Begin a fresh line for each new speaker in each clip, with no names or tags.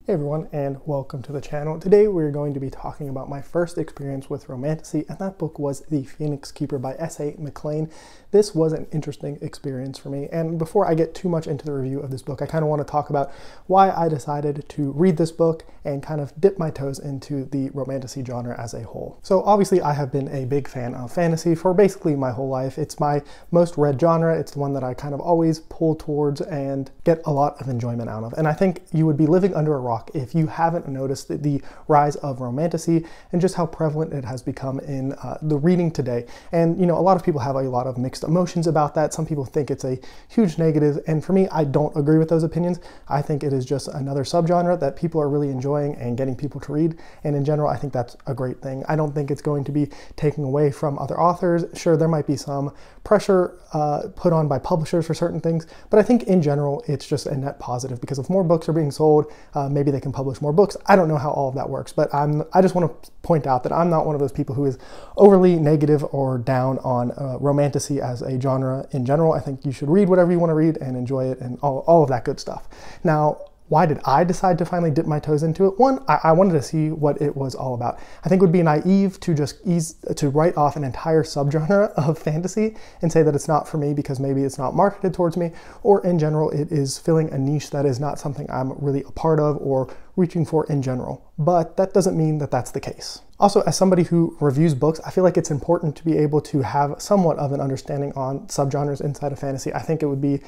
Hey everyone, and welcome to the channel. Today we're going to be talking about my first experience with Romantasy, and that book was The Phoenix Keeper by S.A. McLean. This was an interesting experience for me, and before I get too much into the review of this book, I kind of want to talk about why I decided to read this book and kind of dip my toes into the Romantasy genre as a whole. So obviously I have been a big fan of fantasy for basically my whole life. It's my most read genre. It's the one that I kind of always pull towards and get a lot of enjoyment out of. And I think you would be living under a rock if you haven't noticed the rise of Romantasy and just how prevalent it has become in the reading today. And, you know, a lot of people have a lot of mixed emotions about that. Some people think it's a huge negative, and for me, I don't agree with those opinions. I think it is just another subgenre that people are really enjoying and getting people to read, and in general, I think that's a great thing. I don't think it's going to be taking away from other authors. Sure, there might be some pressure put on by publishers for certain things, but I think in general, it's just a net positive, because if more books are being sold, maybe they can publish more books. I don't know how all of that works, but I just want to point out that I'm not one of those people who is overly negative or down on Romantasy as a genre in general. I think you should read whatever you want to read and enjoy it and all of that good stuff. Now, why did I decide to finally dip my toes into it? One, I wanted to see what it was all about. I think it would be naive to just write off an entire subgenre of fantasy and say that it's not for me because maybe it's not marketed towards me, or in general, it is filling a niche that is not something I'm really a part of or reaching for in general. But that doesn't mean that that's the case. Also, as somebody who reviews books, I feel like it's important to be able to have somewhat of an understanding on subgenres inside of fantasy. I think it would be,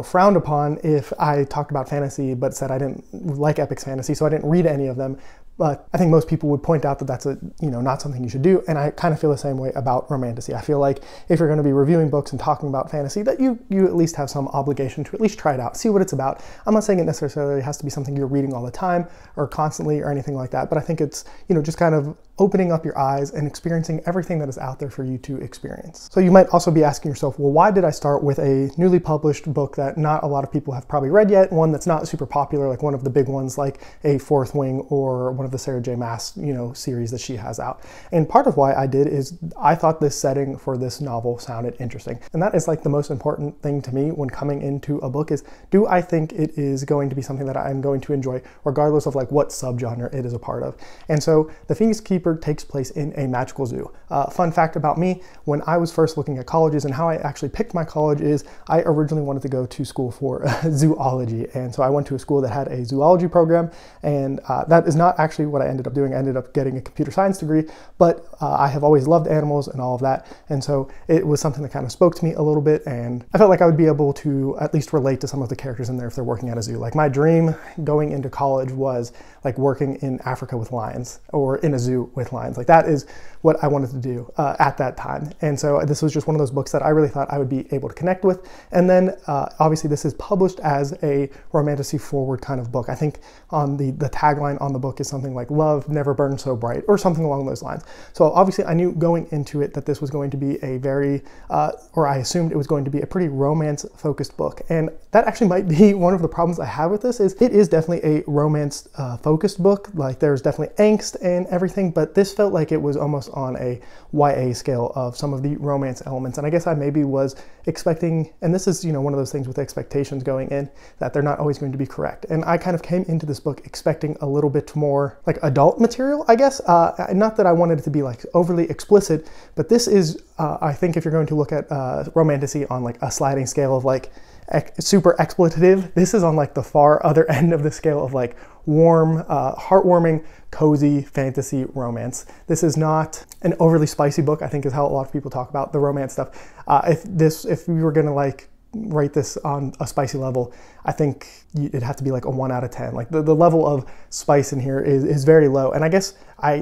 frowned upon if I talked about fantasy but said I didn't like epic fantasy, so I didn't read any of them. But I think most people would point out that that's not something you should do, and I kind of feel the same way about Romantasy. I feel like if you're going to be reviewing books and talking about fantasy, that you at least have some obligation to at least try it out, see what it's about. I'm not saying it necessarily has to be something you're reading all the time or constantly or anything like that, but I think it's just kind of opening up your eyes and experiencing everything that is out there for you to experience. So you might also be asking yourself, well, why did I start with a newly published book that not a lot of people have probably read yet, one that's not super popular, like one of the big ones like A Fourth Wing or one of the Sarah J. Maas, series that she has out? And part of why I did is I thought this setting for this novel sounded interesting. And that is like the most important thing to me when coming into a book is, do I think it is going to be something that I'm going to enjoy regardless of like what subgenre it is a part of? And so The Phoenix Keeper takes place in a magical zoo. Fun fact about me, when I was first looking at colleges and how I actually picked my college is I originally wanted to go to school for zoology. And so I went to a school that had a zoology program, and that is not actually what I ended up doing. I ended up getting a computer science degree, but I have always loved animals and all of that. And so it was something that kind of spoke to me a little bit, and I felt like I would be able to at least relate to some of the characters in there if they're working at a zoo. Like my dream going into college was like working in Africa with lions or in a zoo with lions. Like that is what I wanted to do at that time. And so this was just one of those books that I really thought I would be able to connect with. And then obviously this is published as a Romantasy forward kind of book. I think on the tagline on the book is something like "Love never burned so bright" or something along those lines. So obviously I knew going into it that this was going to be a very, or I assumed it was going to be a pretty romance focused book. And that actually might be one of the problems I have with this is it is definitely a romance focused book. Like there's definitely angst and everything, but this felt like it was almost on a YA scale of some of the romance elements. And I guess I maybe was expecting, and this is, one of those things with expectations going in, that they're not always going to be correct. And I kind of came into this book expecting a little bit more like adult material, I guess. Not that I wanted it to be like overly explicit, but this is, I think if you're going to look at Romantasy on like a sliding scale of like super exploitative, this is on like the far other end of the scale of like warm, heartwarming, cozy fantasy romance. This is not an overly spicy book, I think is how a lot of people talk about the romance stuff. If we were gonna like rate this on a spicy level, I think it'd have to be like a 1 out of 10. Like the level of spice in here is very low. And I guess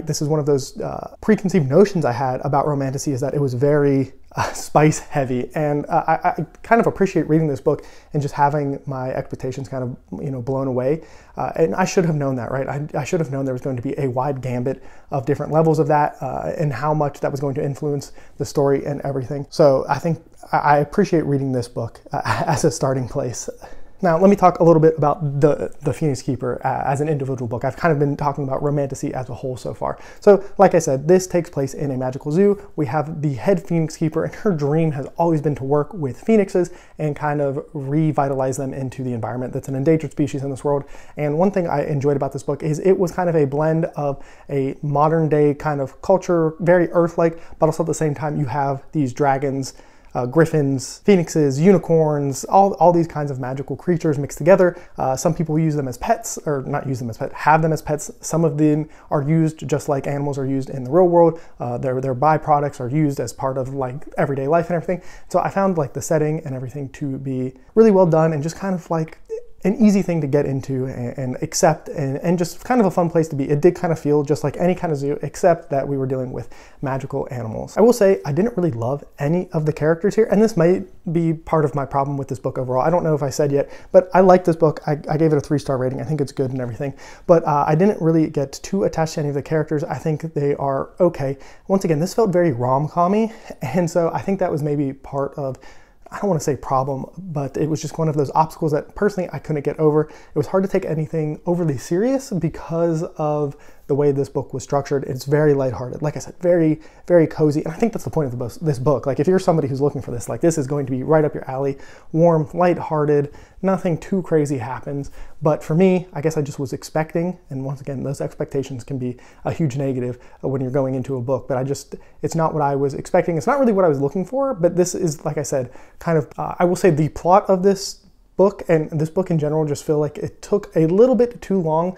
this is one of those preconceived notions I had about Romantasy, is that it was very spice heavy. And I kind of appreciate reading this book and just having my expectations kind of, blown away. And I should have known that, right? I should have known there was going to be a wide gambit of different levels of that and how much that was going to influence the story and everything. So I think I appreciate reading this book as a starting place. Now, let me talk a little bit about the Phoenix Keeper as an individual book. I've kind of been talking about Romantasy as a whole so far. So, like I said, this takes place in a magical zoo. We have the head Phoenix Keeper, and her dream has always been to work with phoenixes and kind of revitalize them into the environment that's an endangered species in this world. And one thing I enjoyed about this book is it was kind of a blend of a modern day kind of culture, very Earth-like, but also at the same time you have these dragons, griffins, phoenixes, unicorns, all these kinds of magical creatures mixed together. Some people use them as pets, or not use them as pets, have them as pets. Some of them are used just like animals are used in the real world. Their byproducts are used as part of like everyday life and everything. So I found like the setting and everything to be really well done and just kind of like an easy thing to get into and accept and just kind of a fun place to be. It did kind of feel just like any kind of zoo, except that we were dealing with magical animals. I will say I didn't really love any of the characters here, and this might be part of my problem with this book overall. I don't know if I said yet, but I like this book. I gave it a 3-star rating. I think it's good and everything, but I didn't really get too attached to any of the characters. I think they are okay. Once again, this felt very rom-com-y, and so I think that was maybe part of, I don't want to say problem, but it was just one of those obstacles that personally I couldn't get over. It was hard to take anything overly serious because of the way this book was structured. It's very lighthearted. Like I said, very, very cozy. And I think that's the point of this book. Like if you're somebody who's looking for this, like this is going to be right up your alley. Warm, lighthearted, nothing too crazy happens. But for me, I guess I just was expecting, and once again, those expectations can be a huge negative when you're going into a book, but it's not what I was expecting. It's not really what I was looking for, but this is, like I said, kind of, I will say the plot of this book and this book in general just feel like it took a little bit too long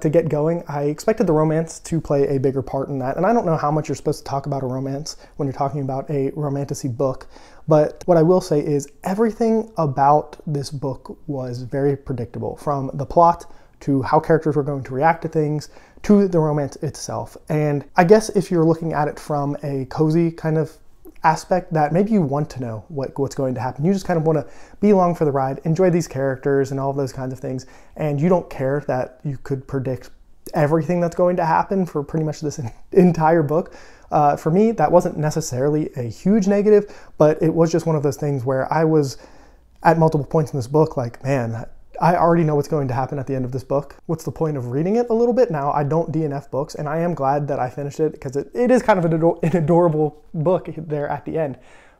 to get going. I expected the romance to play a bigger part in that, and I don't know how much you're supposed to talk about a romance when you're talking about a romantasy book, but what I will say is everything about this book was very predictable, from the plot to how characters were going to react to things to the romance itself. And I guess if you're looking at it from a cozy kind of aspect, that maybe you want to know what's going to happen. You just kind of want to be along for the ride, enjoy these characters and all of those kinds of things, and you don't care that you could predict everything that's going to happen for pretty much this entire book. For me, that wasn't necessarily a huge negative, but it was just one of those things where I was at multiple points in this book like, man, I already know what's going to happen at the end of this book. What's the point of reading it a little bit? Now, I don't DNF books, and I am glad that I finished it because it is kind of an adorable book there at the end.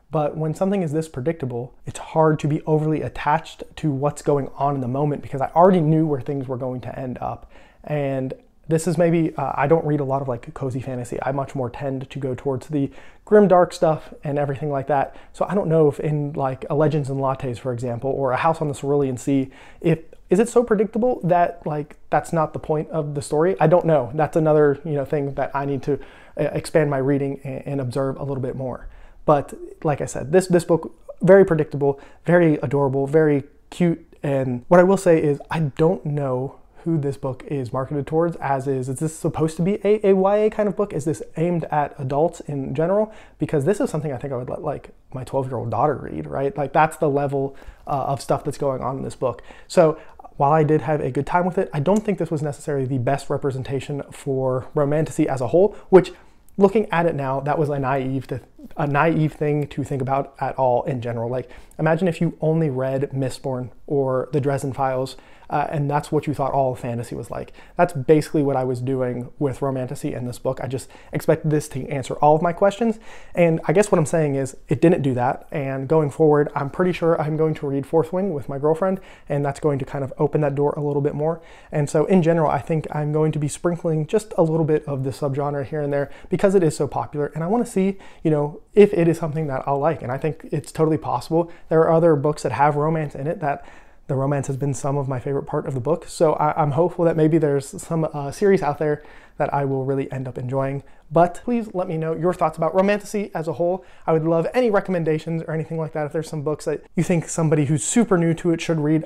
But when something is this predictable, it's hard to be overly attached to what's going on in the moment because I already knew where things were going to end up. And this is maybe, I don't read a lot of like cozy fantasy. I much more tend to go towards the grim dark stuff and everything like that. So I don't know if in like a Legends and Lattes, for example, or a House on the Cerulean Sea, is it so predictable that like that's not the point of the story? I don't know. That's another thing that I need to expand my reading and observe a little bit more. But like I said, this book, very predictable, very adorable, very cute. And what I will say is I don't know who this book is marketed towards, is this supposed to be a YA kind of book? Is this aimed at adults in general? Because this is something I think I would let like my 12-year-old daughter read, right? Like that's the level of stuff that's going on in this book. So while I did have a good time with it, I don't think this was necessarily the best representation for romantasy as a whole, which looking at it now, that was a naive thing to think about at all in general. Like imagine if you only read Mistborn or the Dresden Files, and that's what you thought all of fantasy was like. That's basically what I was doing with Romantasy in this book. I just expected this to answer all of my questions. And I guess what I'm saying is it didn't do that. And going forward, I'm pretty sure I'm going to read Fourth Wing with my girlfriend, and that's going to kind of open that door a little bit more. And so in general, I think I'm going to be sprinkling just a little bit of the subgenre here and there because it is so popular. And I want to see, if it is something that I'll like. And I think it's totally possible. There are other books that have romance in it that the romance has been some of my favorite part of the book. So I'm hopeful that maybe there's some series out there that I will really end up enjoying. But please let me know your thoughts about Romantasy as a whole. I would love any recommendations or anything like that. If there's some books that you think somebody who's super new to it should read,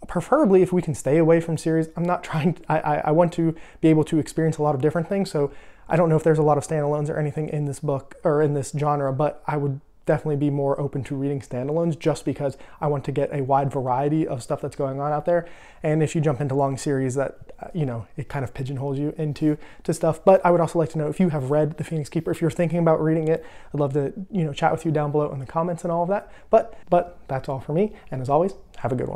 preferably if we can stay away from series. I'm not trying, I want to be able to experience a lot of different things. So I don't know if there's a lot of standalones or anything in this book or in this genre, but I would definitely be more open to reading standalones just because I want to get a wide variety of stuff that's going on out there. And if you jump into long series, that it kind of pigeonholes you into stuff. But I would also like to know if you have read The Phoenix Keeper, if you're thinking about reading it. I'd love to chat with you down below in the comments and all of that. But that's all for me, and as always, have a good one.